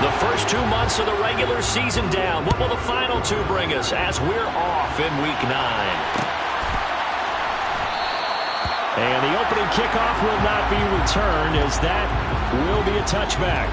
The first 2 months of the regular season down. What will the final 2 bring us as we're off in Week 9? And the opening kickoff will not be returned, as that will be a touchback.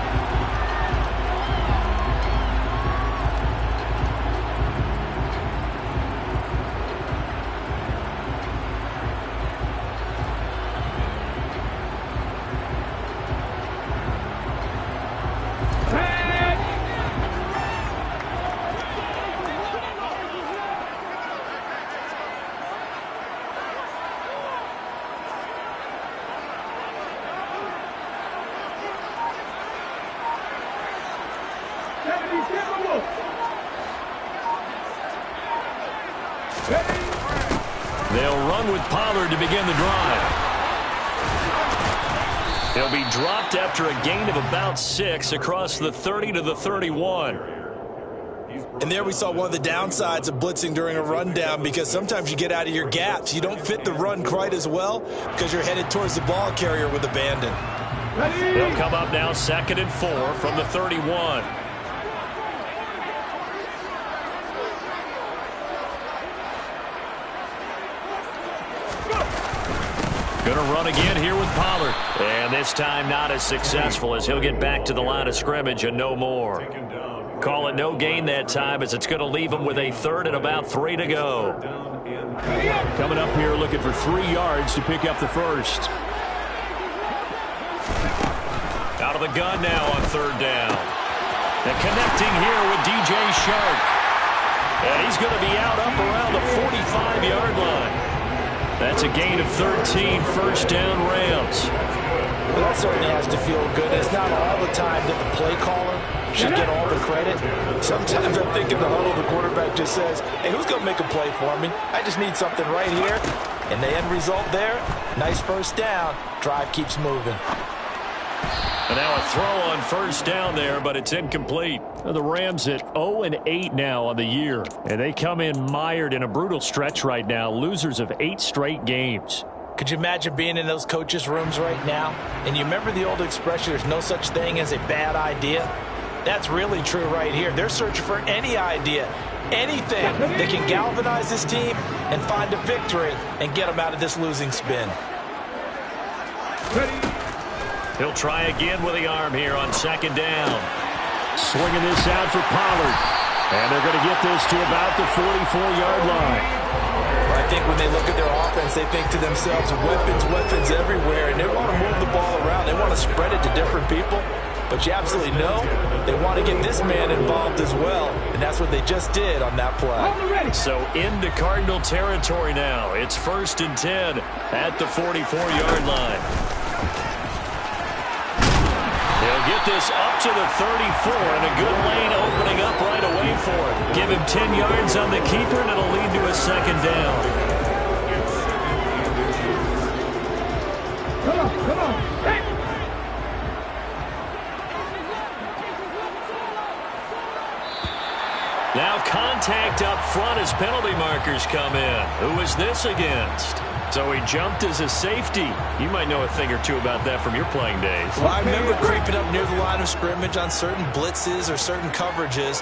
They'll run with Pollard to begin the drive. He'll be dropped after a gain of about 6 across the 30 to the 31. And there we saw one of the downsides of blitzing during a rundown, because sometimes you get out of your gaps. You don't fit the run quite as well because you're headed towards the ball carrier with abandon. They'll come up now 2nd and 4 from the 31. Going to run again here with Pollard. And this time not as successful, as he'll get back to the line of scrimmage and no more. Call it no gain that time, as it's going to leave him with a 3rd and about 3 to go. Coming up here looking for 3 yards to pick up the first. Out of the gun now on 3rd down. And connecting here with DJ Chark. And he's going to be out up around the 45-yard line. That's a gain of 13, 1st down Rams. Well, that certainly has to feel good. It's not all the time that the play caller should get all the credit. Sometimes I think in the huddle, the quarterback just says, hey, who's going to make a play for me? I just need something right here. And the end result there, nice 1st down. Drive keeps moving. And now a throw on 1st down there, but it's incomplete. The Rams at 0-8 now on the year. And they come in mired in a brutal stretch right now. Losers of 8 straight games. Could you imagine being in those coaches' rooms right now? And you remember the old expression, there's no such thing as a bad idea? That's really true right here. They're searching for any idea, anything that can galvanize this team and find a victory and get them out of this losing spin. He'll try again with the arm here on 2nd down. Swinging this out for Pollard. And they're going to get this to about the 44-yard line. I think when they look at their offense, they think to themselves, weapons everywhere, and they want to move the ball around. They want to spread it to different people. But you absolutely know they want to get this man involved as well, and that's what they just did on that play. So into Cardinal territory now. It's 1st and 10 at the 44-yard line. They'll get this up to the 34, and a good lane opening up right away for it. Give him 10 yards on the keeper, and it'll lead to a 2nd down. Come on. Hey. Now contact up front as penalty markers come in. Who is this against? So he jumped as a safety. You might know a thing or two about that from your playing days. Well, I remember creeping up near the line of scrimmage on certain blitzes or certain coverages.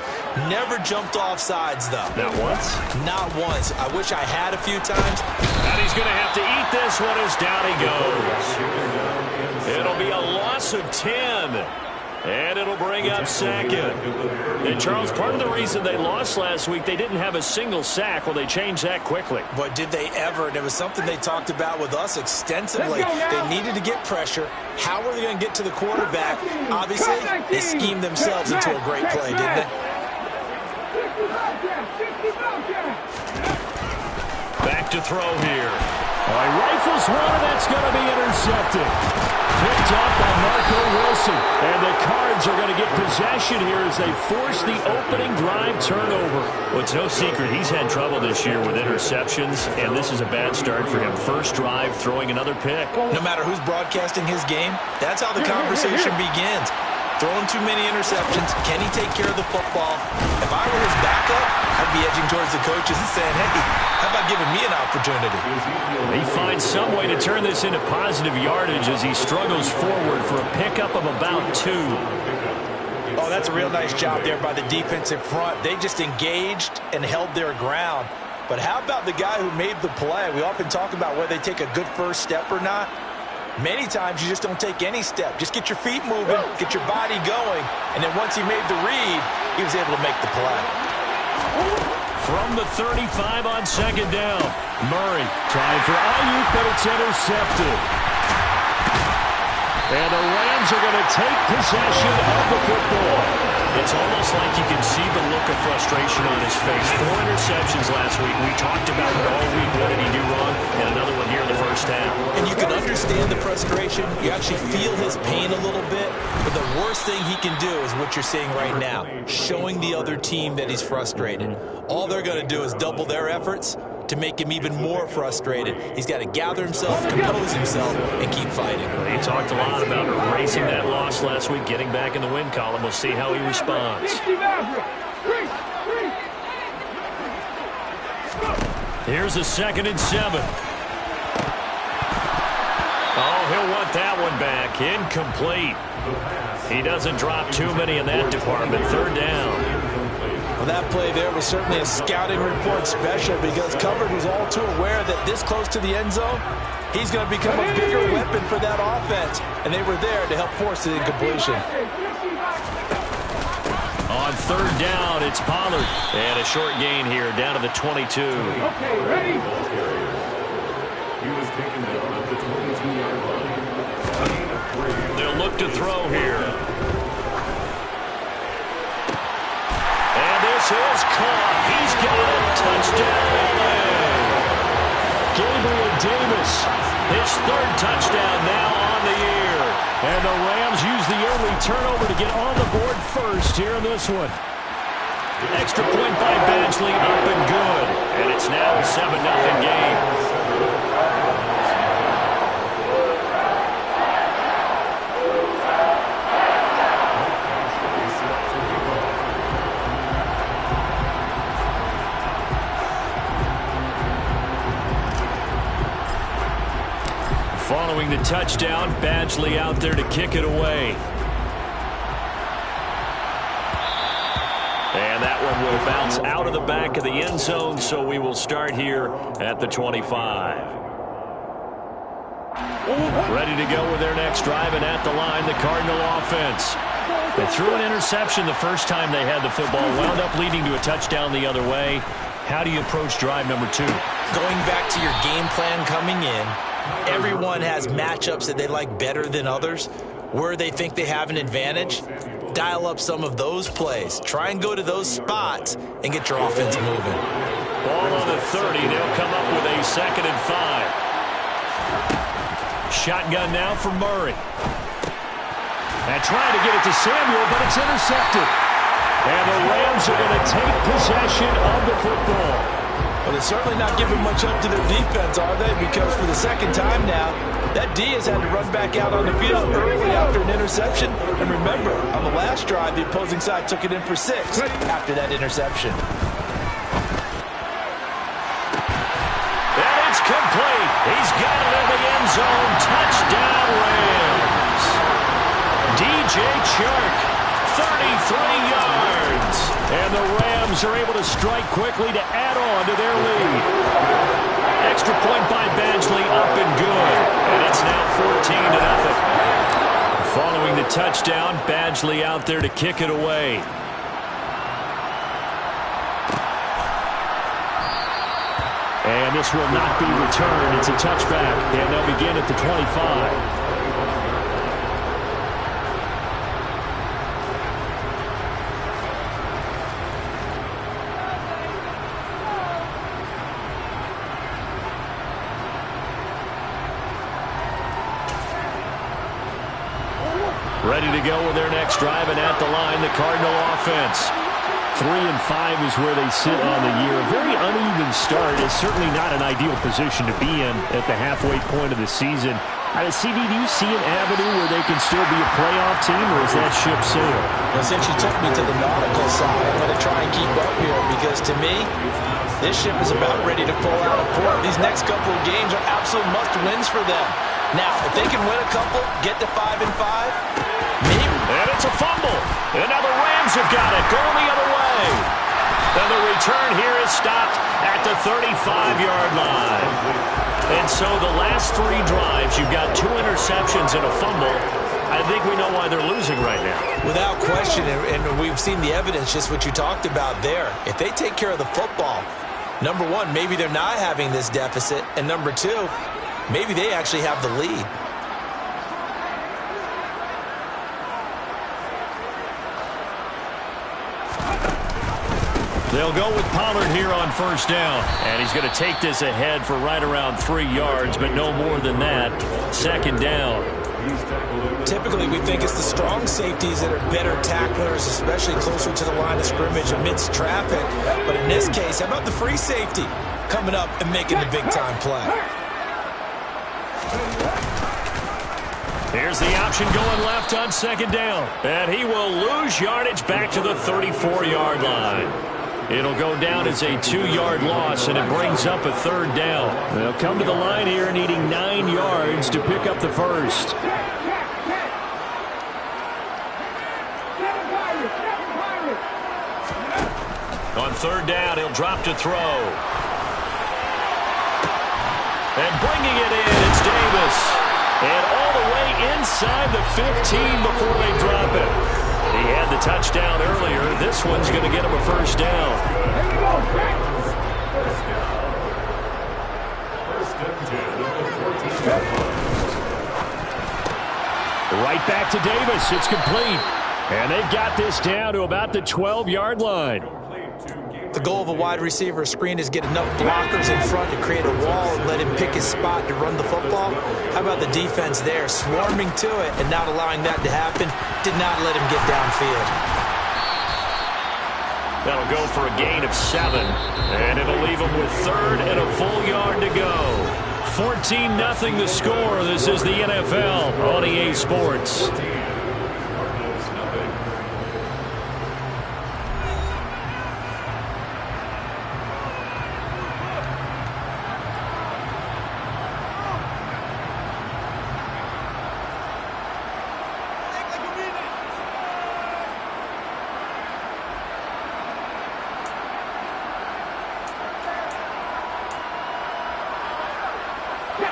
Never jumped off sides, though. Not once? Not once. I wish I had a few times. And he's going to have to eat this one as down he goes. It'll be a loss of 10. And it'll bring up 2nd. And, Charles, part of the reason they lost last week, they didn't have a single sack. Well, they changed that quickly. But did they ever? And it was something they talked about with us extensively. They needed to get pressure. How were they going to get to the quarterback? Obviously, they schemed themselves into a great play, didn't they? Back to throw here. All right, rifles one, and that's going to be intercepted. Picked up by Marco Wilson. And the Cards are going to get possession here as they force the opening drive turnover. Well, it's no secret he's had trouble this year with interceptions, and this is a bad start for him. First drive, throwing another pick. No matter who's broadcasting his game, that's how the conversation begins. Throwing too many interceptions. Can he take care of the football? If I were his backup, I'd be edging towards the coaches and saying, hey, how about giving me an opportunity? He finds some way to turn this into positive yardage as he struggles forward for a pickup of about 2. Oh, that's a real nice job there by the defensive front. They just engaged and held their ground. But how about the guy who made the play? We often talk about whether they take a good first step or not. Many times you just don't take any step. Just get your feet moving, get your body going, and then once he made the read, he was able to make the play. From the 35 on second down, Murray trying for Ayuk, but it's intercepted. And the Rams are going to take possession of the football. It's almost like you can see the look of frustration on his face. 4 interceptions last week. We talked about it all week. What did he do wrong? And another one here in the first half. And you can understand the frustration. You actually feel his pain a little bit. But the worst thing he can do is what you're seeing right now, showing the other team that he's frustrated. All they're going to do is double their efforts to make him even more frustrated. He's got to gather himself, compose himself, and keep fighting. He talked a lot about erasing that loss last week, getting back in the win column. We'll see how he responds. Here's a 2nd and 7. Oh, he'll want that one back. Incomplete. He doesn't drop too many in that department. 3rd down. Well, that play there was certainly a scouting report special because Covered was all too aware that this close to the end zone, he's going to become a bigger weapon for that offense. And they were there to help force the incompletion. On 3rd down, it's Pollard. And a short gain here, down to the 22. Okay, ready? He was taken down at the 22-yard line. They'll look to throw here. This is caught. He's got it. Touchdown. Gabriel Davis, His 3rd touchdown now on the year. and the Rams use the early turnover to get on the board first here in this one. Extra point by Badgley, up and good. And it's now a 7-0 game. Following the touchdown, Badgley out there to kick it away. And that one will bounce out of the back of the end zone, so we will start here at the 25. Ready to go with their next drive, and at the line, the Cardinal offense. They threw an interception the first time they had the football, wound up leading to a touchdown the other way. How do you approach drive number 2? Going back to your game plan coming in, everyone has matchups that they like better than others. Where they think they have an advantage, dial up some of those plays. Try and go to those spots and get your offense moving. Ball on the 30. They'll come up with a 2nd and 5. Shotgun now for Murray. And trying to get it to Samuel, but it's intercepted. And the Rams are going to take possession of the football. Well, they're certainly not giving much up to their defense, are they? Because for the 2nd time now, that D has had to run back out on the field early after an interception. And remember, on the last drive, the opposing side took it in for 6 after that interception. And it's complete. He's got it in the end zone. Touchdown, Rams. DJ Chark, 33 yards. And the Rams are able to strike quickly to add on to their lead. Extra point by Badgley, up and good. And it's now 14-0. Following the touchdown, Badgley out there to kick it away. And this will not be returned. It's a touchback, and they'll begin at the 25. Ready to go with their next drive, and at the line, the Cardinal offense. 3 and 5 is where they sit on the year. A very uneven start. Is certainly not an ideal position to be in at the halfway point of the season. CD, do you see an avenue where they can still be a playoff team, or is that ship sailed? Well, since you took me to the nautical side, I'm going to try and keep up here because to me, this ship is about ready to pull out of port. These next couple of games are absolute must-wins for them. Now, if they can win a couple, get to 5 and 5, maybe. And it's a fumble. Another Rams have got it, going the other way. And the return here is stopped at the 35-yard line. And so the last 3 drives, you've got 2 interceptions and a fumble. I think we know why they're losing right now. Without question, and we've seen the evidence, just what you talked about there. If they take care of the football, number one, maybe they're not having this deficit. And number two, maybe they actually have the lead. They'll go with Pollard here on first down. And he's going to take this ahead for right around 3 yards, but no more than that. Second down. Typically, we think it's the strong safeties that are better tacklers, especially closer to the line of scrimmage amidst traffic. But in this case, how about the free safety coming up and making the big-time play? Here's the option going left on second down. And he will lose yardage back to the 34-yard line. It'll go down as a 2-yard loss, and it brings up a third down. They'll come to the line here needing 9 yards to pick up the first. On third down, he'll drop to throw. And bringing it in, it's Davis. And all the way inside the 15 before they drop it. He had the touchdown earlier. This one's going to get him a first down. Right back to Davis. It's complete. And they've got this down to about the 12-yard line. The goal of a wide receiver screen is get enough blockers in front to create a wall and let him pick his spot to run the football. How about the defense there, swarming to it and not allowing that to happen? Did not let him get downfield. That'll go for a gain of 7, and it'll leave him with third and a full yard to go. 14-0 the score. This is the NFL on EA Sports.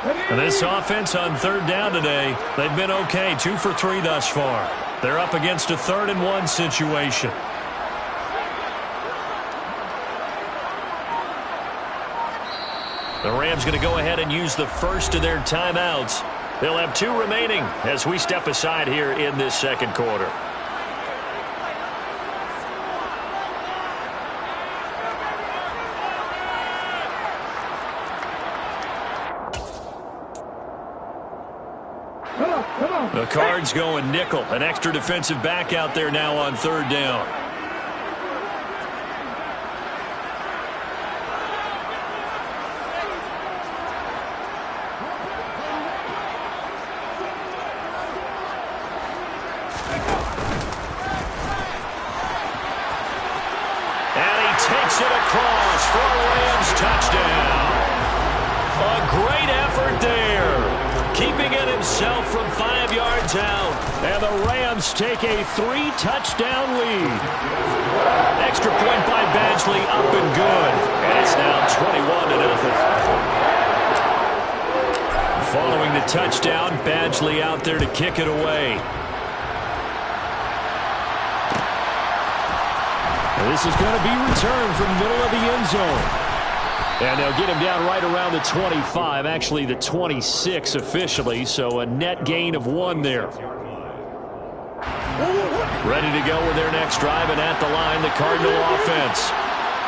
And this offense on third down today, they've been okay, 2 for 3 thus far. They're up against a 3rd-and-1 situation. The Rams going to go ahead and use the first of their timeouts. They'll have 2 remaining as we step aside here in this second quarter. The Cards going nickel. An extra defensive back out there now on third down. And he takes it across for a Rams touchdown. A great effort there. Keeping it himself from 5 yards out. And the Rams take a 3-touchdown lead. Extra point by Badgley, up and good. And it's now 21-0. Following the touchdown, Badgley out there to kick it away. And this is going to be returned from the middle of the end zone. And they'll get him down right around the 25, actually the 26 officially, so a net gain of 1 there. Ready to go with their next drive, and at the line, the Cardinal offense.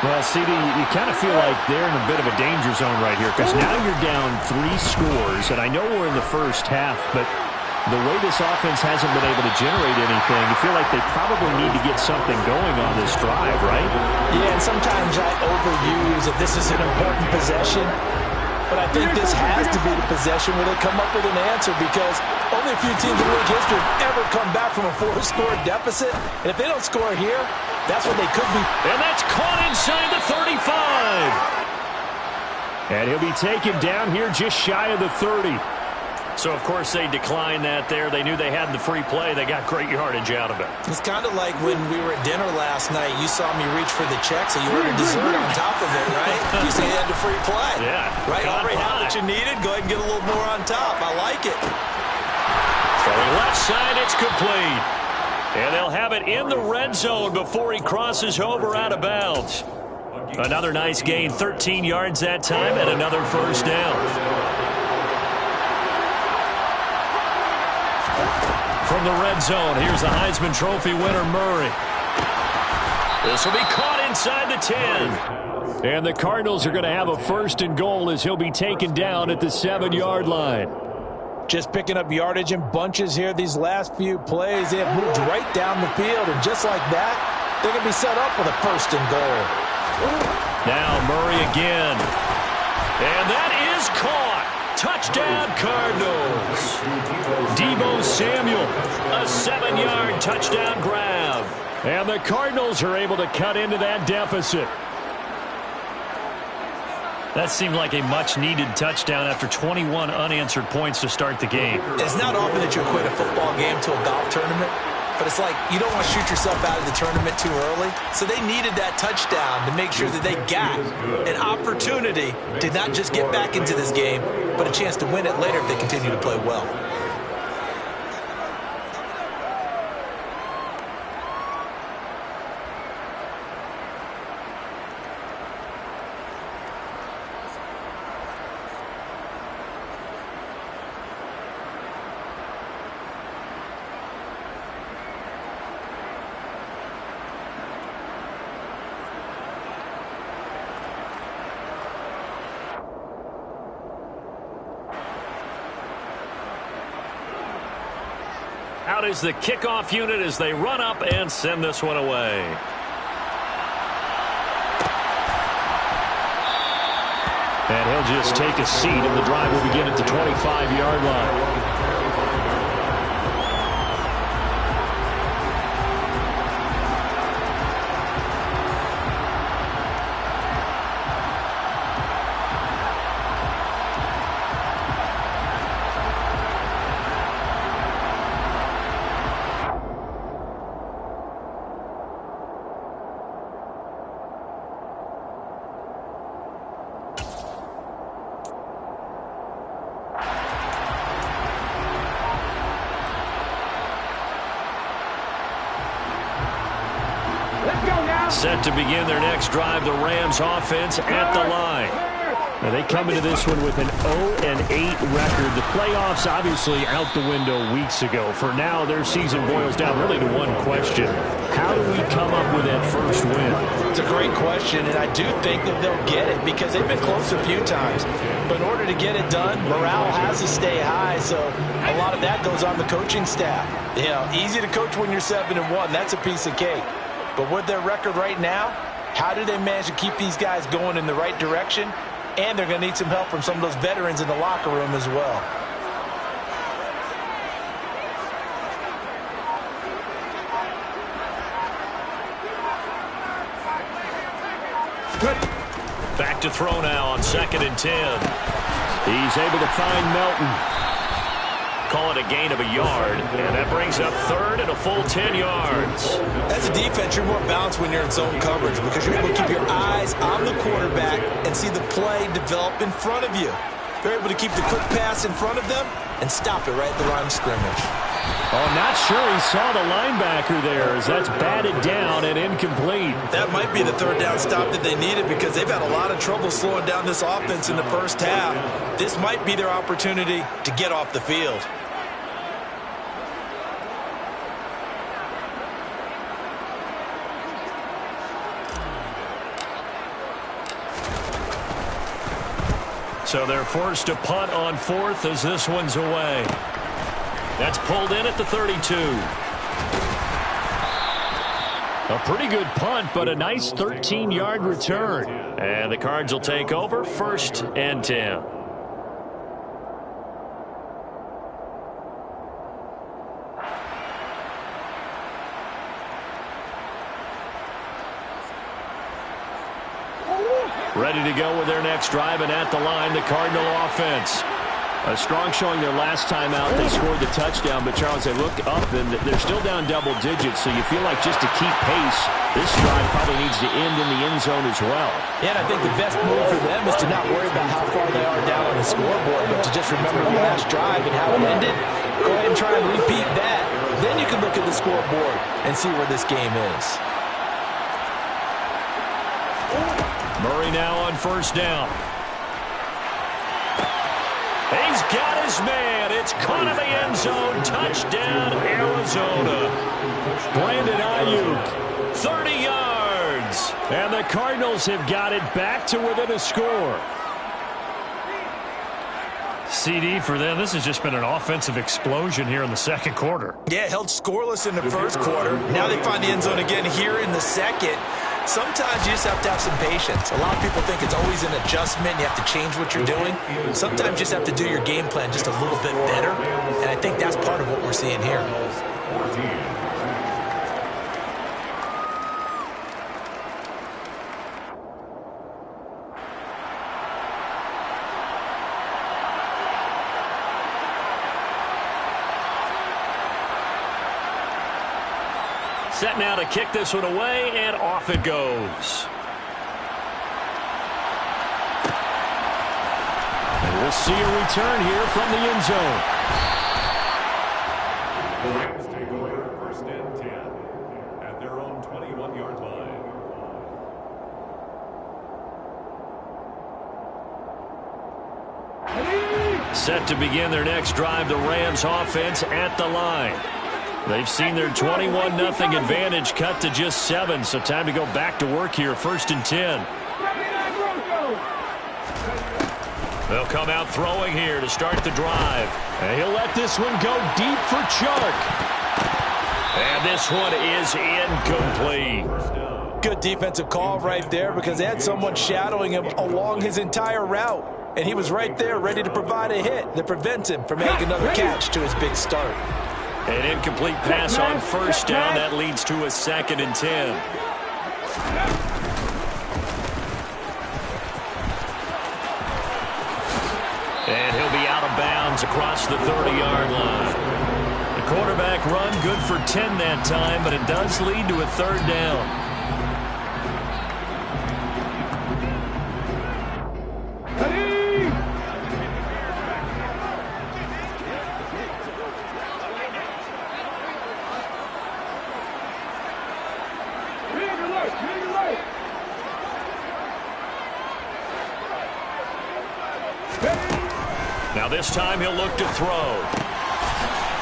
Well, CD, you kind of feel like they're in a bit of a danger zone right here because now you're down 3 scores, and I know we're in the first half, but the way this offense hasn't been able to generate anything, you feel like they probably need to get something going on this drive, right? Yeah, and sometimes I overuse if this is an important possession, but I think this has to be the possession where they come up with an answer because only a few teams in league history have ever come back from a 4-score deficit, and if they don't score here, that's what they could be. And that's caught inside the 35. And he'll be taken down here just shy of the 30. So, of course, they declined that there. They knew they had the free play. They got great yardage out of it. It's kind of like when we were at dinner last night. You saw me reach for the check, so you ordered dessert on top of it, right? You said you had the free play. Yeah. Right, already had what you needed. Go ahead and get a little more on top. I like it. Throwing left side, it's complete. And they'll have it in the red zone before he crosses over out of bounds. Another nice gain, 13 yards that time, and another first down. From the red zone, here's the Heisman Trophy winner, Murray. This will be caught inside the 10. And the Cardinals are going to have a first and goal as he'll be taken down at the 7-yard line. Just picking up yardage in bunches here these last few plays. They have moved right down the field, and just like that, they're going to be set up with a first and goal. Now Murray again. And that is caught. Touchdown, Cardinals. Deebo Samuel, a 7-yard touchdown grab. And the Cardinals are able to cut into that deficit. That seemed like a much-needed touchdown after 21 unanswered points to start the game. It's not often that you equate a football game to a golf tournament, but it's like you don't want to shoot yourself out of the tournament too early. So they needed that touchdown to make sure that they got an opportunity to not just get back into this game, but a chance to win it later if they continue to play well. Out is the kickoff unit as they run up and send this one away. And he'll just take a seat, and the drive will begin at the 25-yard line. Set to begin their next drive, the Rams offense at the line. Now they come into this one with an 0-8 record. The playoffs obviously out the window weeks ago. For now, their season boils down really to one question. How do we come up with that first win? It's a great question, and I do think that they'll get it because they've been close a few times. But in order to get it done, morale has to stay high, so a lot of that goes on the coaching staff. You know, easy to coach when you're 7-1. That's a piece of cake. But with their record right now, how do they manage to keep these guys going in the right direction? And they're going to need some help from some of those veterans in the locker room as well. Back to throw now on 2nd and 10. He's able to find Melton. Call it a gain of a yard, and that brings up 3rd and a full 10 yards. As a defense, you're more balanced when you're in zone coverage because you're able to keep your eyes on the quarterback and see the play develop in front of you. They're able to keep the quick pass in front of them and stop it right at the line of scrimmage. Oh, not sure he saw the linebacker there as that's batted down and incomplete. That might be the 3rd down stop that they needed because they've had a lot of trouble slowing down this offense in the first half. This might be their opportunity to get off the field. So they're forced to punt on 4th as this one's away. That's pulled in at the 32. A pretty good punt, but a nice 13-yard return. And the Cards will take over 1st and 10. Ready to go with their next drive, and at the line, the Cardinal offense. A strong showing their last time out. They scored the touchdown, but Charles, they look up and they're still down double digits, so you feel like just to keep pace, this drive probably needs to end in the end zone as well. Yeah, and I think the best move for them is to not worry about how far they are down on the scoreboard, but to just remember the last drive and how it ended. Go ahead and try and repeat that. Then you can look at the scoreboard and see where this game is. Murray now on first down. He's got his man. It's caught in the end zone. Touchdown, Arizona. Brandon Ayuk, 30 yards. And the Cardinals have got it back to within a score. CD for them. This has just been an offensive explosion here in the second quarter. Yeah, held scoreless in the first quarter. Now they find the end zone again here in the second. Sometimes you just have to have some patience. A lot of people think it's always an adjustment. You have to change what you're doing. Sometimes you just have to do your game plan just a little bit better. And I think that's part of what we're seeing here. 14. Set now to kick this one away, and off it goes. And we'll see a return here from the end zone. The Rams take over first and 10 at their own 21-yard line. Set to begin their next drive, the Rams offense at the line. They've seen their 21-0 advantage cut to just 7, so time to go back to work here, first and 10. They'll come out throwing here to start the drive. And he'll let this one go deep for Chark. And this one is incomplete. Good defensive call right there because they had someone shadowing him along his entire route. And he was right there ready to provide a hit that prevents him from making another catch to his big start. An incomplete pass on first down. That leads to a second and 10. And he'll be out of bounds across the 30-yard line. The quarterback run good for 10 that time, but it does lead to a third down. Now this time he'll look to throw.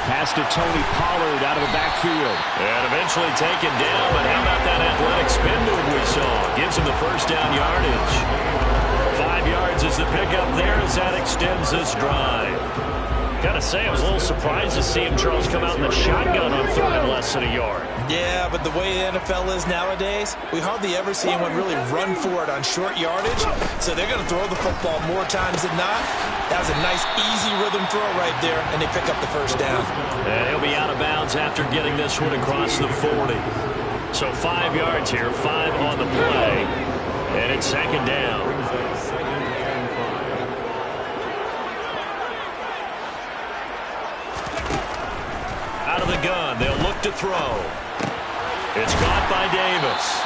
Pass to Tony Pollard out of the backfield. And eventually taken down, but how about that athletic spin move we saw? Gives him the first down yardage. 5 yards is the pickup there as that extends this drive. Gotta say, I was a little surprised to see him, Charles, come out in the shotgun on third and less than a yard. Yeah, but the way the NFL is nowadays, we hardly ever see anyone really run for it on short yardage. So they're going to throw the football more times than not. That was a nice, easy rhythm throw right there, and they pick up the first down. And he'll be out of bounds after getting this one across the 40. So 5 yards here, 5 on the play, and it's second down. Out of the gun, they'll look to throw. It's caught by Davis.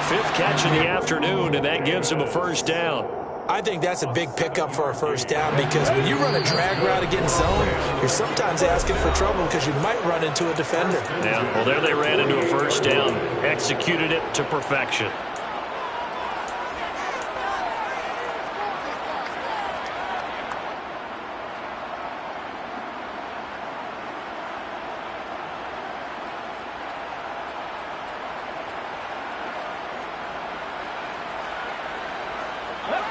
5th catch of the afternoon, and that gives him a first down. I think that's a big pickup for a first down because when you run a drag route against zone, you're sometimes asking for trouble because you might run into a defender. Yeah, well, there they ran into a first down, executed it to perfection.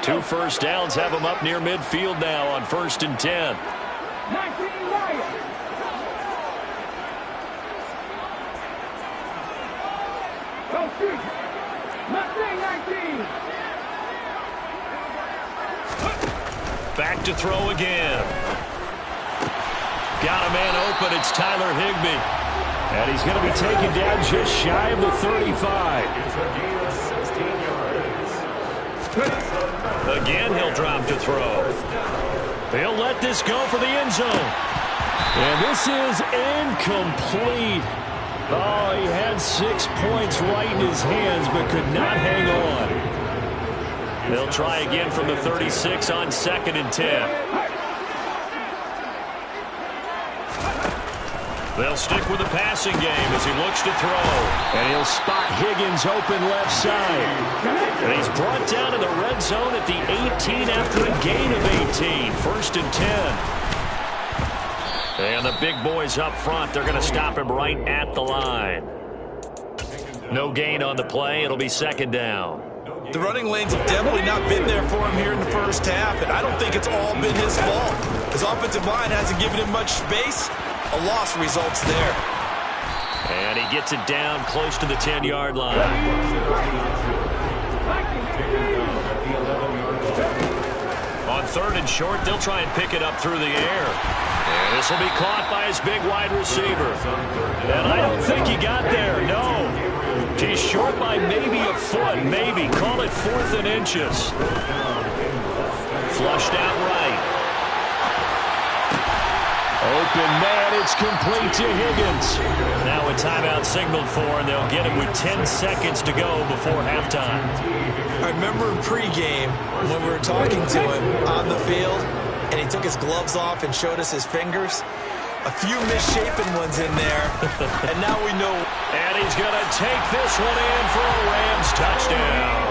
Two first downs have them up near midfield now on first and 10. Back to throw again. Got a man open. It's Tyler Higbee. And he's going to be taken down just shy of the 35. It's a gain of 16 yards. Again, he'll drop to throw. They'll let this go for the end zone. And this is incomplete. Oh, he had 6 points right in his hands, but could not hang on. They'll try again from the 36 on 2nd and 10. They'll stick with the passing game as he looks to throw. And he'll spot Higgins open left side. And he's brought down in the red zone at the 18 after a gain of 18. 1st and 10. And the big boys up front, they're going to stop him right at the line. No gain on the play. It'll be 2nd down. The running lanes have definitely not been there for him here in the first half, and I don't think it's all been his fault. His offensive line hasn't given him much space. A loss results there. And he gets it down close to the 10-yard line. On 3rd and short, they'll try and pick it up through the air. And this will be caught by his big wide receiver. And I don't think he got there, no. He's short by maybe a foot, maybe. Call it 4th and inches. Flushed out right. Open man, it's complete to Higgins. Now a timeout signaled for, and they'll get him with 10 seconds to go before halftime. I remember in pregame when we were talking to him on the field, and he took his gloves off and showed us his fingers. A few misshapen ones in there, and now we know. And he's going to take this one in for a Rams touchdown.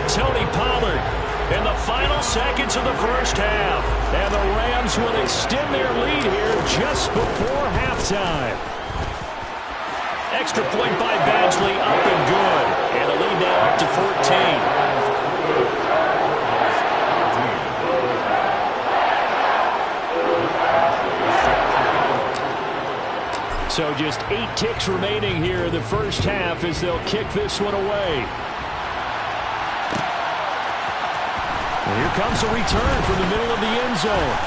Tony Pollard in the final seconds of the first half. And the Rams will extend their lead here just before halftime. Extra point by Badgley, up and good. And a lead now up to 14. So just 8 ticks remaining here in the first half as they'll kick this one away. And here comes a return from the middle of the end zone.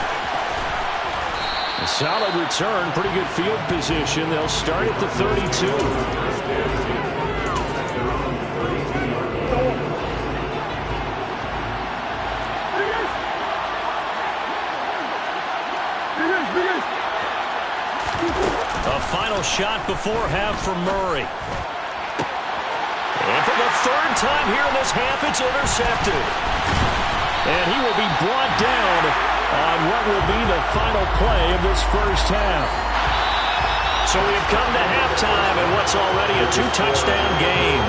A solid return, pretty good field position. They'll start at the 32. A final shot before half from Murray. And for the 3rd time here in this half, it's intercepted. And he will be brought down on what will be the final play of this first half. So we have come to halftime in what's already a 2-touchdown game.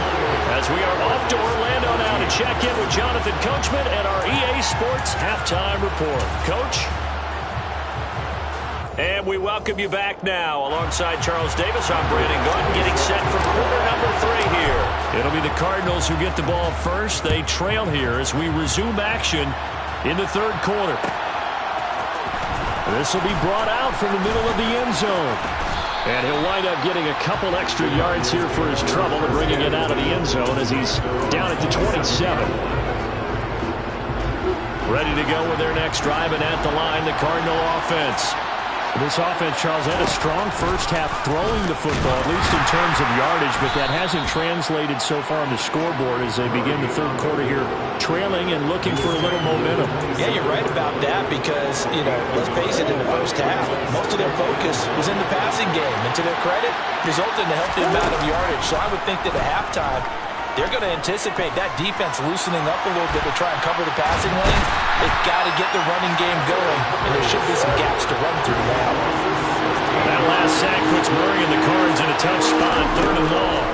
As we are off to Orlando now to check in with Jonathan Coachman and our EA Sports Halftime Report. Coach? And we welcome you back now. Alongside Charles Davis, I'm Brandon Gaudin, getting set for quarter number 3 here. It'll be the Cardinals who get the ball first. They trail here as we resume action in the 3rd quarter. This will be brought out from the middle of the end zone. And he'll wind up getting a couple extra yards here for his trouble and bringing it out of the end zone as he's down at the 27. Ready to go with their next drive, and at the line, the Cardinal offense. This offense, Charles, had a strong first half throwing the football, at least in terms of yardage, but that hasn't translated so far on the scoreboard as they begin the 3rd quarter here, trailing and looking for a little momentum. Yeah, you're right about that because, let's face it, in the first half, most of their focus was in the passing game. And to their credit, resulted in a healthy amount of yardage. So I would think that at halftime, they're going to anticipate that defense loosening up a little bit to try and cover the passing lane. They've got to get the running game going, and there should be some gaps to run through now. That last sack puts Murray and the Cards in a tough spot, 3rd and long.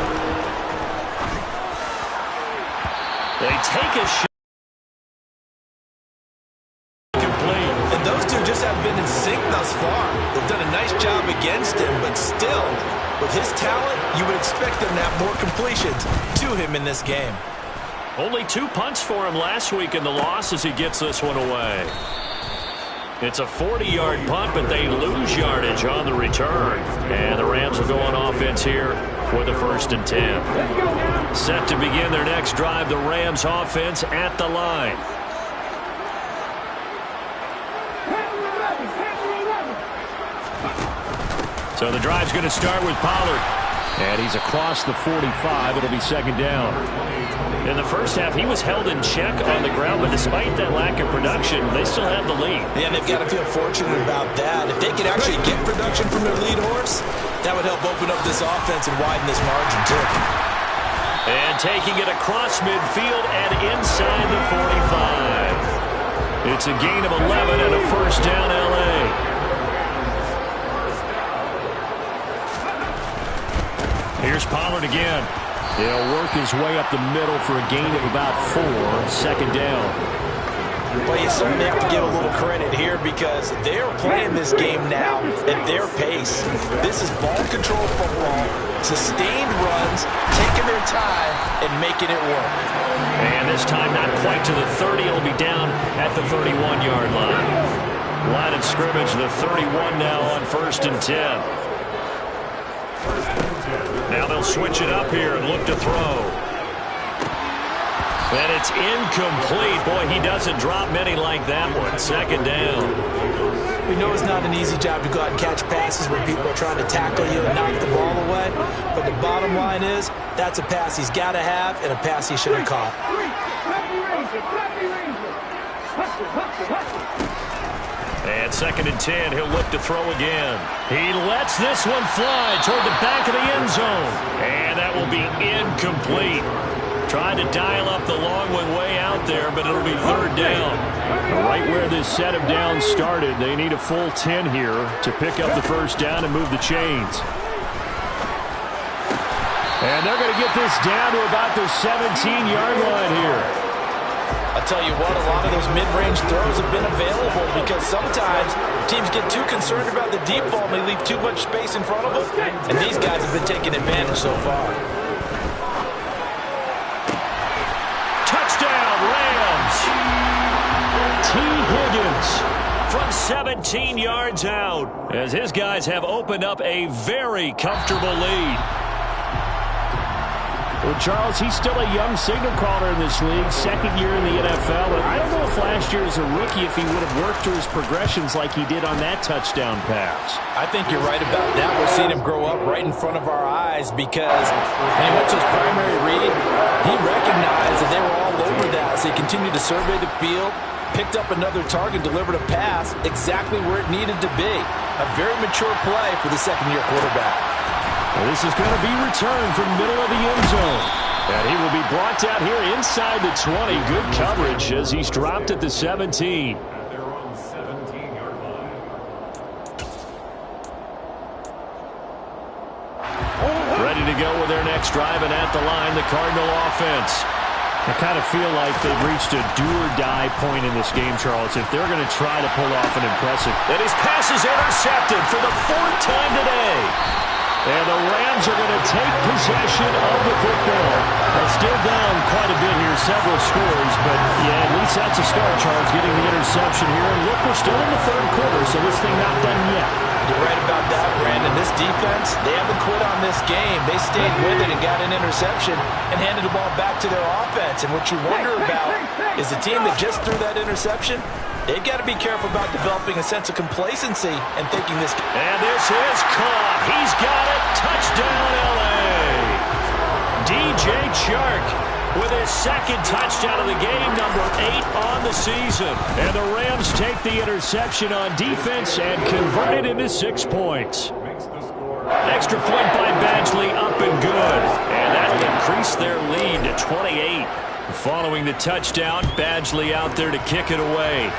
They take a shot. Complete. And those two just haven't been in sync thus far. They've done a nice job against him, but still, with his talent, you would expect them to have more completions to him in this game. Only 2 punts for him last week in the loss as he gets this one away. It's a 40-yard punt, but they lose yardage on the return. And the Rams will go on offense here for the 1st and 10. Set to begin their next drive, the Rams offense at the line. So the drive's going to start with Pollard. And he's across the 45. It'll be second down. In the first half, he was held in check on the ground, but despite that lack of production, they still have the lead. Yeah, and they've got to feel fortunate about that. If they could actually get production from their lead horse, that would help open up this offense and widen this margin, too. And taking it across midfield and inside the 45. It's a gain of 11 and a first down, L.A. Here's Pollard again. He'll work his way up the middle for a gain of about 4, second down. Well, you certainly have to give a little credit here because they're playing this game now at their pace. This is ball control football, sustained runs, taking their time, and making it work. And this time not quite to the 30. It'll be down at the 31-yard line. Line of scrimmage, the 31 now on 1st and 10. Now they'll switch it up here and look to throw. And it's incomplete. Boy, he doesn't drop many like that one. Second down. We know it's not an easy job to go out and catch passes when people are trying to tackle you and knock the ball away. But the bottom line is, that's a pass he's got to have and a pass he should have caught. And 2nd and 10, he'll look to throw again. He lets this one fly toward the back of the end zone. And that will be incomplete. Trying to dial up the long one way out there, but it'll be 3rd down. Right where this set of downs started, they need a full 10 here to pick up the first down and move the chains. And they're going to get this down to about the 17-yard line here. I'll tell you what, a lot of those mid-range throws have been available because sometimes teams get too concerned about the deep ball and they leave too much space in front of them, and these guys have been taking advantage so far. Touchdown, Rams! T. Higgins from 17 yards out as his guys have opened up a very comfortable lead. Well, Charles, he's still a young signal caller in this league, 2nd year in the NFL. And I don't know if last year as a rookie if he would have worked through his progressions like he did on that touchdown pass. I think you're right about that. We're seeing him grow up right in front of our eyes because when he went to his primary read, he recognized that they were all over that. So he continued to survey the field, picked up another target, delivered a pass exactly where it needed to be. A very mature play for the second-year quarterback. Well, this is going to be returned from the middle of the end zone. And he will be brought down here inside the 20. Good coverage as he's dropped at the 17. At their own 17-yard line. Ready to go with their next drive, and at the line, the Cardinal offense. I kind of feel like they've reached a do-or-die point in this game, Charles, if they're going to try to pull off an impressive. And his pass is intercepted for the 4th time today. And the Rams are going to take possession of the football. They're still down quite a bit here, several scores, but yeah, at least that's a start, Charles, getting the interception here. And look, we're still in the 3rd quarter, so this thing not done yet. You're right about that, Brandon. This defense, they haven't quit on this game. They stayed with it and got an interception and handed the ball back to their offense. And what you wonder about is the team that just threw that interception, they've got to be careful about developing a sense of complacency and thinking this. And this is caught. He's got it. Touchdown, L.A. DJ Chark with his 2nd touchdown of the game, number 8 on the season. And the Rams take the interception on defense and convert it into 6 points. Makes the score. Extra point by Badgley, up and good. And that'll increase their lead to 28. Following the touchdown, Badgley out there to kick it away.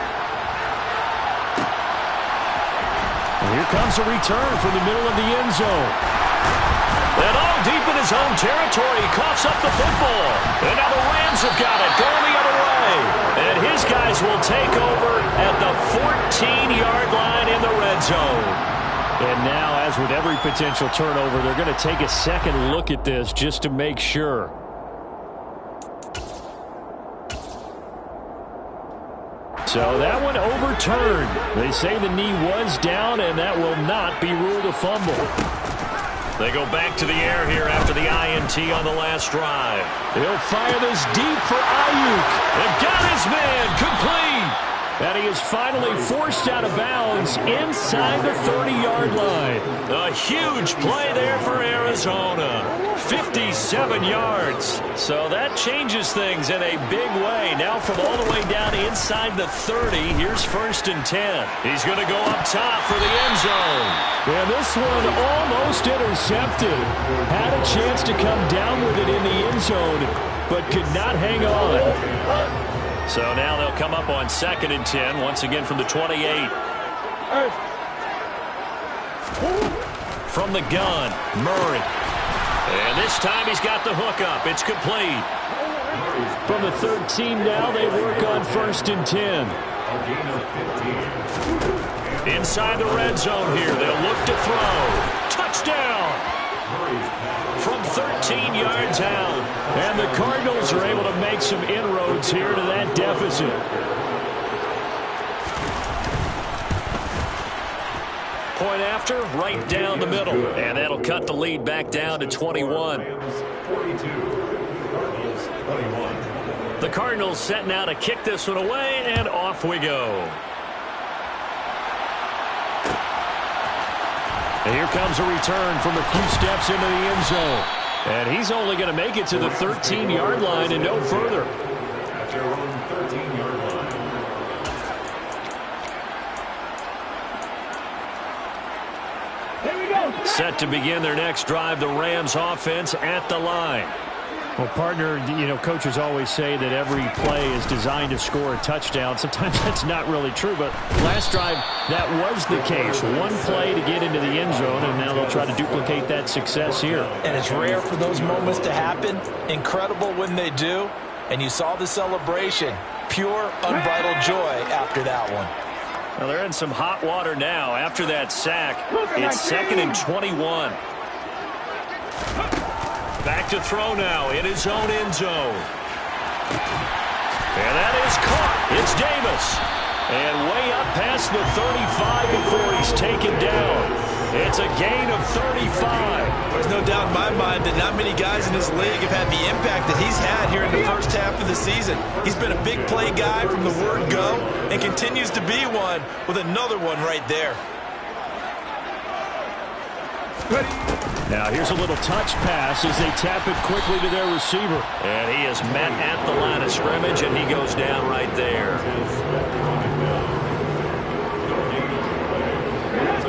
And here comes a return from the middle of the end zone. And all deep in his own territory, he coughs up the football. And now the Rams have got it, going the other way. And his guys will take over at the 14-yard line in the red zone. And now, as with every potential turnover, they're going to take a second look at this just to make sure. So that one overturned. They say the knee was down, and that will not be ruled a fumble. They go back to the air here after the INT on the last drive. He'll fire this deep for Ayuk. They've got his man complete. And he is finally forced out of bounds inside the 30-yard line. A huge play there for Arizona. 57 yards. So that changes things in a big way. Now from all the way down inside the 30, here's 1st and 10. He's going to go up top for the end zone. And this one almost intercepted. Had a chance to come down with it in the end zone, but could not hang on. So now they'll come up on 2nd and 10, once again from the 28. From the gun, Murray. And this time he's got the hook up. It's complete. From the 13 now, they work on 1st and 10. Inside the red zone here. They'll look to throw. Touchdown! From 13 yards out. And the Cardinals are able to make some inroads here to that deficit. Point after, right down the middle. And that'll cut the lead back down to 21. The Cardinals setting out to kick this one away, and off we go. And here comes a return from a few steps into the end zone. And he's only going to make it to the 13-yard line and no further. At their own 13-yard line. Set to begin their next drive, the Rams offense at the line. Well, partner, you know, coaches always say that every play is designed to score a touchdown. Sometimes that's not really true, but last drive, that was the case. One play to get into the end zone, and now they'll try to duplicate that success here. And it's rare for those moments to happen. Incredible when they do. And you saw the celebration. Pure, unbridled joy after that one. Well, they're in some hot water now after that sack. It's 2nd and 21. Back to throw now in his own end zone. And that is caught. It's Davis. And way up past the 35 before he's taken down. It's a gain of 35. There's no doubt in my mind that not many guys in this league have had the impact that he's had here in the first half of the season. He's been a big play guy from the word go and continues to be one with another one right there. Now here's a little touch pass as they tap it quickly to their receiver. And he is met at the line of scrimmage, and he goes down right there.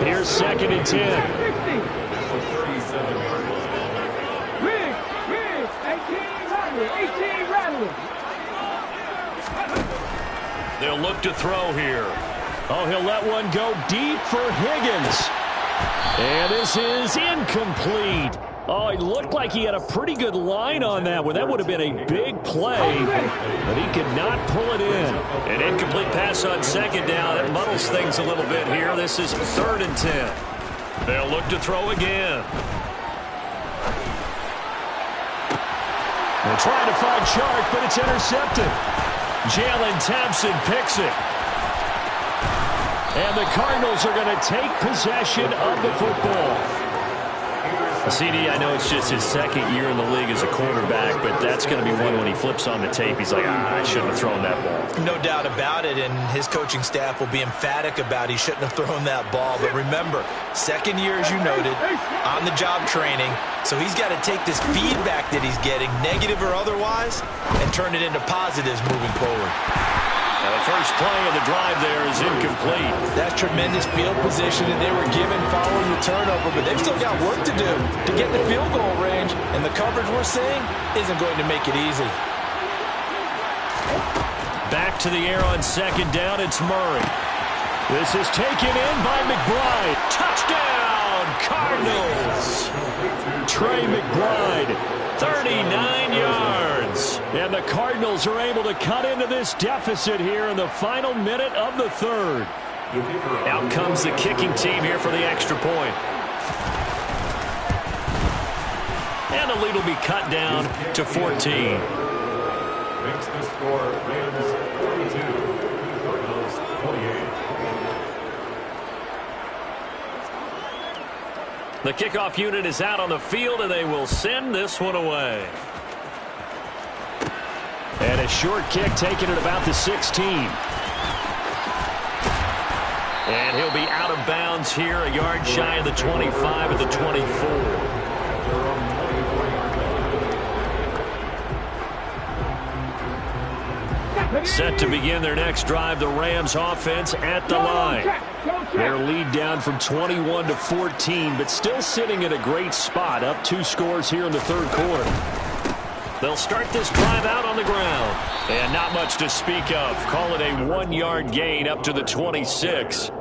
Here's 2nd and 10. They'll look to throw here. Oh, he'll let one go deep for Higgins. And this is incomplete. Oh, it looked like he had a pretty good line on that one. That would have been a big play, but he could not pull it in. An incomplete pass on 2nd down. It muddles things a little bit here. This is 3rd and 10. They'll look to throw again. They're trying to find Chark, but it's intercepted. Jalen Thompson picks it. And the Cardinals are going to take possession of the football. CD, I know it's just his 2nd year in the league as a quarterback, but that's going to be one when he flips on the tape. He's like, I shouldn't have thrown that ball. No doubt about it, and his coaching staff will be emphatic about he shouldn't have thrown that ball. But remember, 2nd year, as you noted, on-the-job training, so he's got to take this feedback that he's getting, negative or otherwise, and turn it into positives moving forward. The first play of the drive there is incomplete. That's tremendous field position that they were given following the turnover, but they've still got work to do to get the field goal range, and the coverage we're seeing isn't going to make it easy. Back to the air on 2nd down, it's Murray. This is taken in by McBride. Touchdown, Cardinals! Trey McBride. 39 yards. And the Cardinals are able to cut into this deficit here in the final minute of the 3rd. Out comes the kicking team here for the extra point. And the lead will be cut down to 14. Makes the score Rams 42, Cardinals 28. The kickoff unit is out on the field, and they will send this one away. And a short kick taken at about the 16. And he'll be out of bounds here, a yard shy of the 25 at the 24. Set to begin their next drive, the Rams offense at the line. Their lead down from 21 to 14, but still sitting at a great spot, up 2 scores here in the third quarter. They'll start this drive out on the ground. And not much to speak of. Call it a 1-yard gain up to the 26.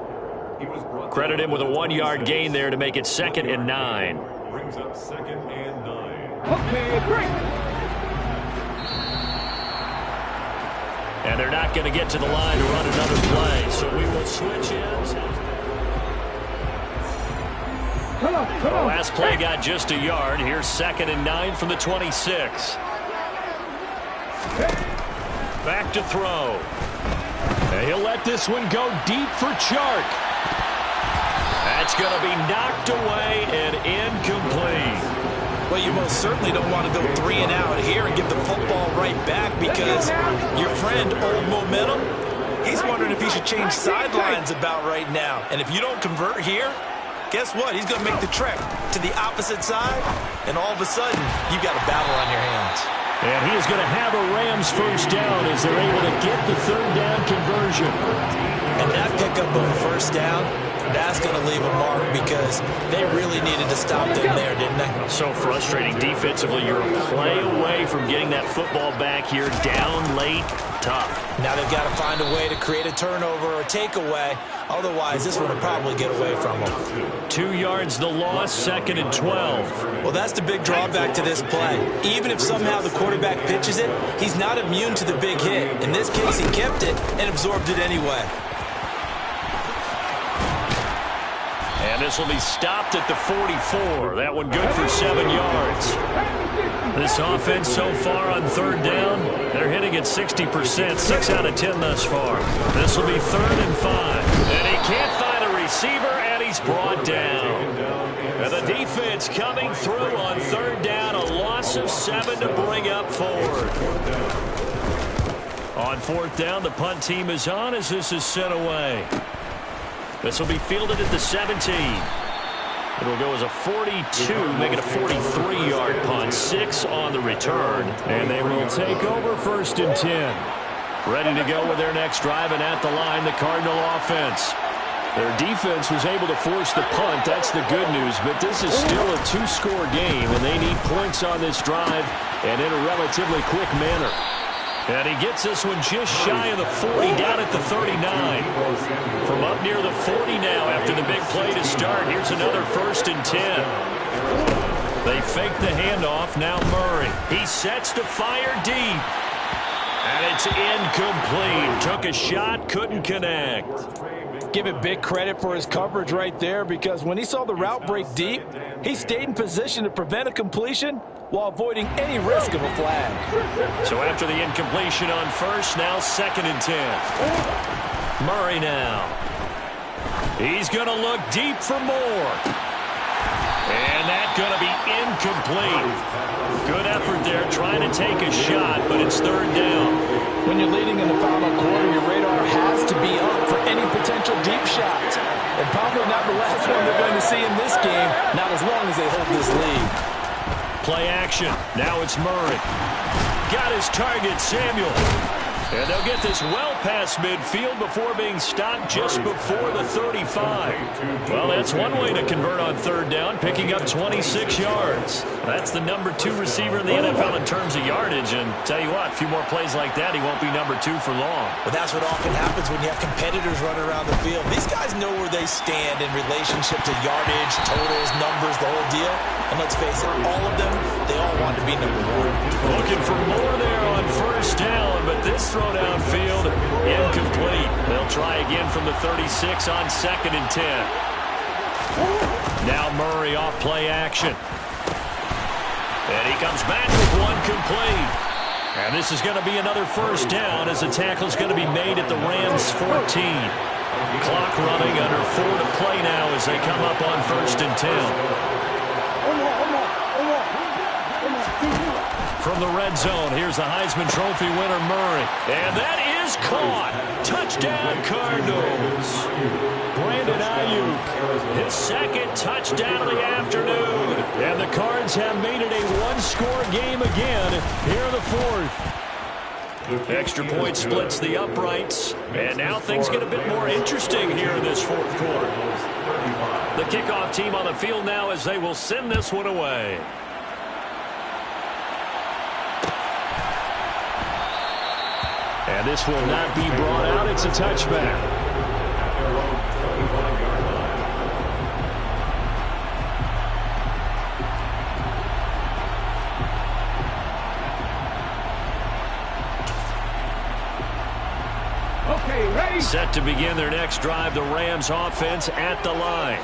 Credit him with a 1-yard gain there to make it 2nd and 9. Brings up 2nd and 9. Okay, great. And they're not going to get to the line to run another play. So we will switch ends. The last play got just a yard. Here's 2nd and 9 from the 26. Back to throw. And he'll let this one go deep for Chark. That's going to be knocked away and incomplete. Well, you most certainly don't want to go 3 and out here and give the football right back, because your friend, Old Momentum, he's wondering if he should change sidelines about right now. And if you don't convert here, guess what? He's going to make the trek to the opposite side, and all of a sudden, you've got a battle on your hands. And he is going to have a Rams first down as they're able to get the 3rd down conversion. And that pickup of a first down, that's going to leave a mark, because they really needed to stop them there, didn't they? So frustrating defensively. You're a play away from getting that football back here, down late, tough. Now they've got to find a way to create a turnover or a takeaway. Otherwise, this one will probably get away from them. 2 yards the loss, 2nd and 12. Well, that's the big drawback to this play. Even if somehow the quarterback pitches it, he's not immune to the big hit. In this case, he kept it and absorbed it anyway. And this will be stopped at the 44. That one good for 7 yards. This offense so far on 3rd down, they're hitting at 60%, 6 out of 10 thus far. This will be 3rd and 5. And he can't find a receiver, and he's brought down. And the defense coming through on 3rd down, a loss of 7 to bring up 4th. On 4th down, the punt team is on as this is sent away. This will be fielded at the 17. It'll go as a 42, make it a 43-yard punt. 6 on the return. And they will take over 1st and 10. Ready to go with their next drive, and at the line, the Cardinal offense. Their defense was able to force the punt. That's the good news. But this is still a 2-score game, and they need points on this drive and in a relatively quick manner. And he gets this one just shy of the 40, down at the 39. From up near the 40 now after the big play to start. Here's another 1st and 10. They fake the handoff. Now Murray. He sets to fire deep. And it's incomplete. Took a shot, couldn't connect. Give it big credit for his coverage right there, because when he saw the route break deep, he stayed in position to prevent a completion while avoiding any risk of a flag. So after the incompletion on 1st, now 2nd and 10. Murray now. He's going to look deep for more. And that's going to be incomplete. Good effort there trying to take a shot, but it's 3rd down. When you're leading in the final quarter, your radar has to be up for any potential deep shots. And probably not the last one they're going to see in this game, not as long as they hold this lead. Play action. Now it's Murray. Got his target, Samuel. And they'll get this well past midfield before being stopped just before the 35. Well, that's one way to convert on 3rd down, picking up 26 yards. That's the number 2 receiver in the NFL in terms of yardage. And tell you what, a few more plays like that, he won't be number 2 for long. But that's what often happens when you have competitors running around the field. These guys know where they stand in relationship to yardage, totals, numbers, the whole deal. And let's face it, all of them, they all want to be number 1. Looking for more there on 1st down, but this throw downfield, incomplete. They'll try again from the 36 on 2nd and 10. Now Murray off play action. And he comes back with one complete. And this is going to be another 1st down as the tackle is going to be made at the Rams 14. Clock running, under 4 to play now as they come up on 1st and 10. From the red zone, here's the Heisman Trophy winner, Murray. And that is caught. Touchdown, Cardinals. Brandon Ayuk, his second touchdown of the afternoon. And the Cards have made it a one-score game again here in the fourth. Extra point splits the uprights. And now things get a bit more interesting here in this fourth quarter. The kickoff team on the field now as they will send this one away. And this will not be brought out. It's a touchback. Set to begin their next drive, the Rams offense at the line.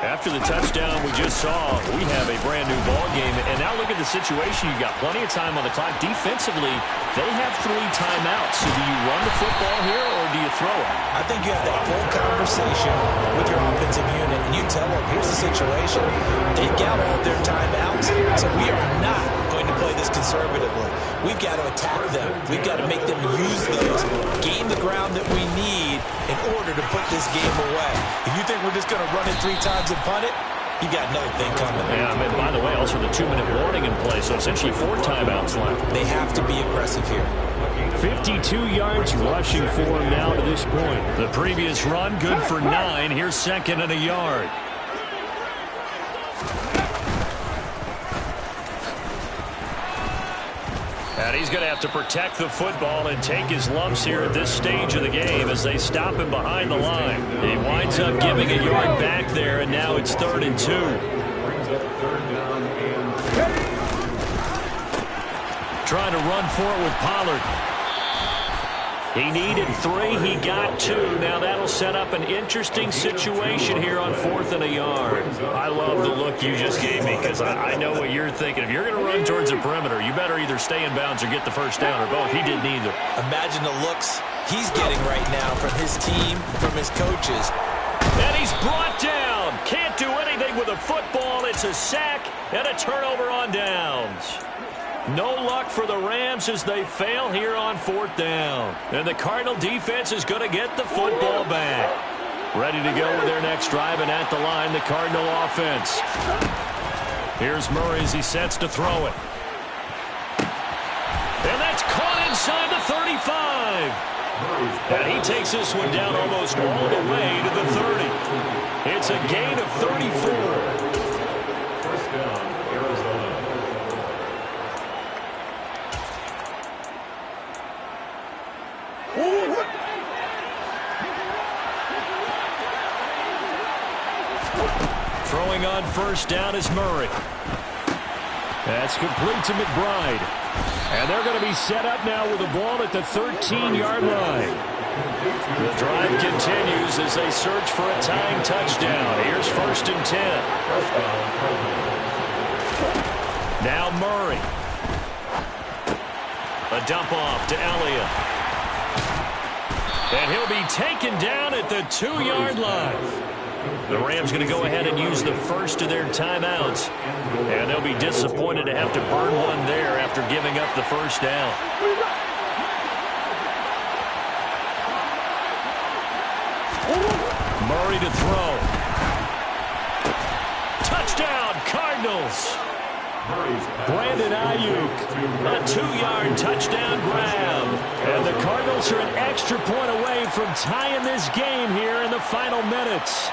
After the touchdown we just saw, we have a brand new ball game. And now look at the situation. You've got plenty of time on the clock. Defensively, they have 3 timeouts. So do you run the football here or do you throw it? I think you have that full conversation with your offensive unit, and you tell them, here's the situation. They've got all their timeouts, so we are not going to play this conservatively. We've got to attack them. We've got to make them use those, gain the ground that we need in order to put this game away. If you think we're just going to run it 3 times and punt it, you got another thing coming. Yeah, I mean, by the way, also the 2-minute warning in play, so essentially 4 timeouts left. They have to be aggressive here. 52 yards rushing for him now to this point. The previous run, good for 9. Here's 2nd and a yard. And he's going to have to protect the football and take his lumps here at this stage of the game as they stop him behind the line. He winds up giving a yard back there, and now it's 3rd and 2. Trying to run for it with Pollard. He needed 3. He got 2. Now that'll set up an interesting situation here on 4th and a yard. I love the look you just gave me because I know what you're thinking. If you're going to run towards the perimeter, you better either stay in bounds or get the first down or both. He did neither. Imagine the looks he's getting right now from his team, from his coaches. And he's brought down. Can't do anything with a football. It's a sack and a turnover on downs. No luck for the Rams as they fail here on 4th down. And the Cardinal defense is going to get the football back. Ready to go with their next drive, and at the line, the Cardinal offense. Here's Murray as he sets to throw it. And that's caught inside the 35. And he takes this one down almost all the way to the 30. It's a gain of 34. First down, Arizona. Throwing on first down is Murray. That's complete to McBride. And they're going to be set up now with the ball at the 13-yard line. The drive continues as they search for a tying touchdown. Here's 1st and 10. Now Murray. A dump off to Elliott. And he'll be taken down at the 2-yard line. The Rams going to go ahead and use the first of their timeouts. And they'll be disappointed to have to burn one there after giving up the first down. Murray to throw. Touchdown, Cardinals. Brandon Ayuk, a 2-yard touchdown grab. And the Cardinals are an extra point away from tying this game here in the final minutes.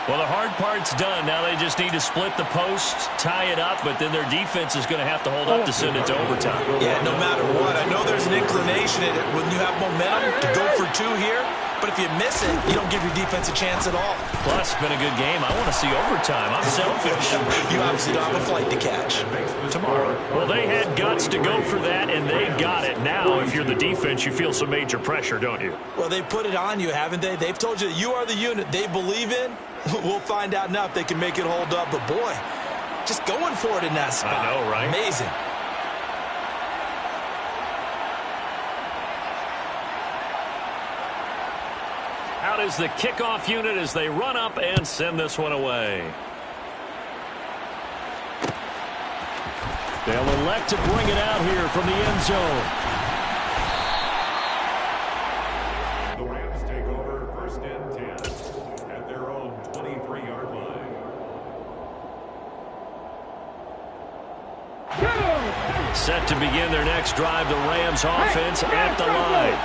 Well, the hard part's done. Now they just need to split the posts, tie it up, but then their defense is going to have to hold up to send it to overtime. Yeah, no matter what. I know there's an inclination in it when you have momentum to go for 2 here, but if you miss it, you don't give your defense a chance at all. Plus, it's been a good game. I want to see overtime. I'm selfish. You obviously don't have a flight to catch. Tomorrow. Well, they had guts to go for that, and they got it. Now, if you're the defense, you feel some major pressure, don't you? Well, they put it on you, haven't they? They've told you that you are the unit they believe in. We'll find out now if they can make it hold up. But, boy, just going for it in that spot. I know, right? Amazing. Out is the kickoff unit as they run up and send this one away. They'll elect to bring it out here from the end zone. Set to begin their next drive, the Rams offense at the line.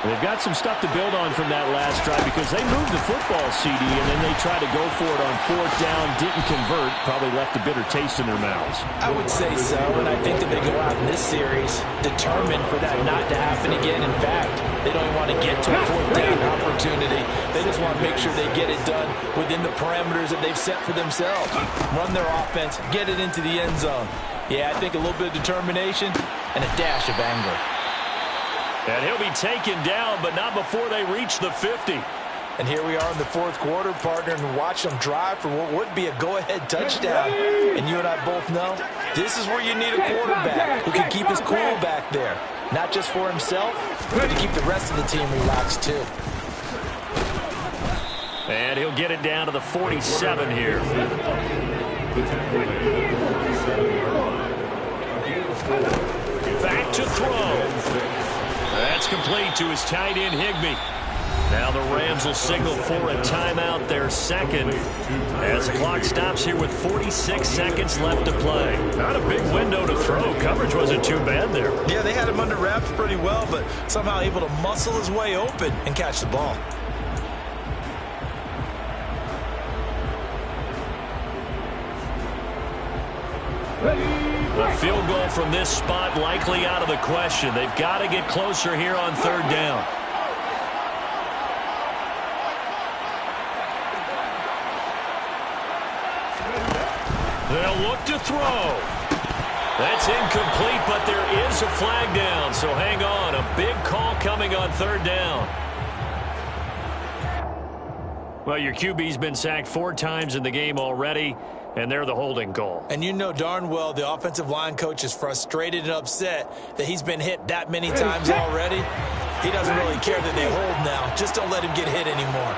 They've got some stuff to build on from that last drive because they moved the football, CD, and then they tried to go for it on fourth down, didn't convert, probably left a bitter taste in their mouths. I would say so, and I think that they go out in this series determined for that not to happen again. In fact, they don't want to get to a fourth down opportunity. They just want to make sure they get it done within the parameters that they've set for themselves. Run their offense, get it into the end zone. Yeah, I think a little bit of determination and a dash of anger. And he'll be taken down, but not before they reach the 50. And here we are in the fourth quarter, partner, and watch them drive for what would be a go-ahead touchdown. And you and I both know this is where you need a quarterback who can keep his cool back there. Not just for himself, but to keep the rest of the team relaxed too. And he'll get it down to the 47 here. Back to throw. That's complete to his tight end, Higbee. Now the Rams will signal for a timeout, their second, as the clock stops here with 46 seconds left to play. Not a big window to throw. Coverage wasn't too bad there. Yeah, they had him under wraps pretty well, but somehow able to muscle his way open and catch the ball. The field goal from this spot likely out of the question. They've got to get closer here on third down. They'll look to throw. That's incomplete, but there is a flag down, so hang on. A big call coming on third down. Well, your QB's been sacked 4 times in the game already, and they're the holding call. And you know darn well the offensive line coach is frustrated and upset that he's been hit that many times already. He doesn't really care that they hold now. Just don't let him get hit anymore.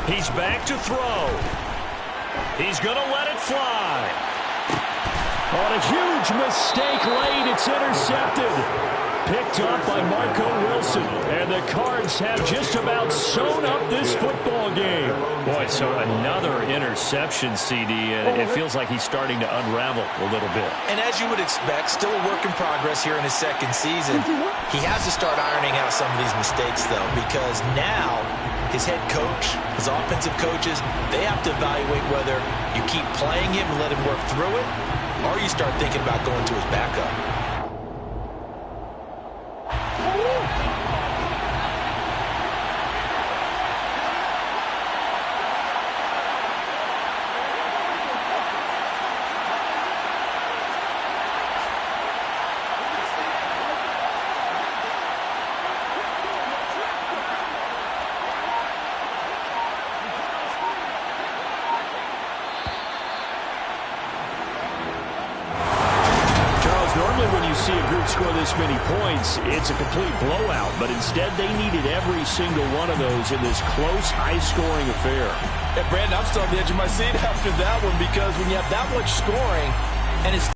He's back to throw. He's going to let it fly. On a huge mistake late, it's intercepted. Picked up by Marco Wilson. And the Cards have just about sewn up this football game. Boy, so another interception, CD, and it feels like he's starting to unravel a little bit. And as you would expect, still a work in progress here in his second season. He has to start ironing out some of these mistakes, though, because now his head coach, his offensive coaches, they have to evaluate whether you keep playing him and let him work through it, or you start thinking about going to his backup. See a group score this many points, it's a complete blowout, but instead they needed every single one of those in this close, high-scoring affair. Yeah, Brandon, I'm still on the edge of my seat after that one because when you have that much scoring and it's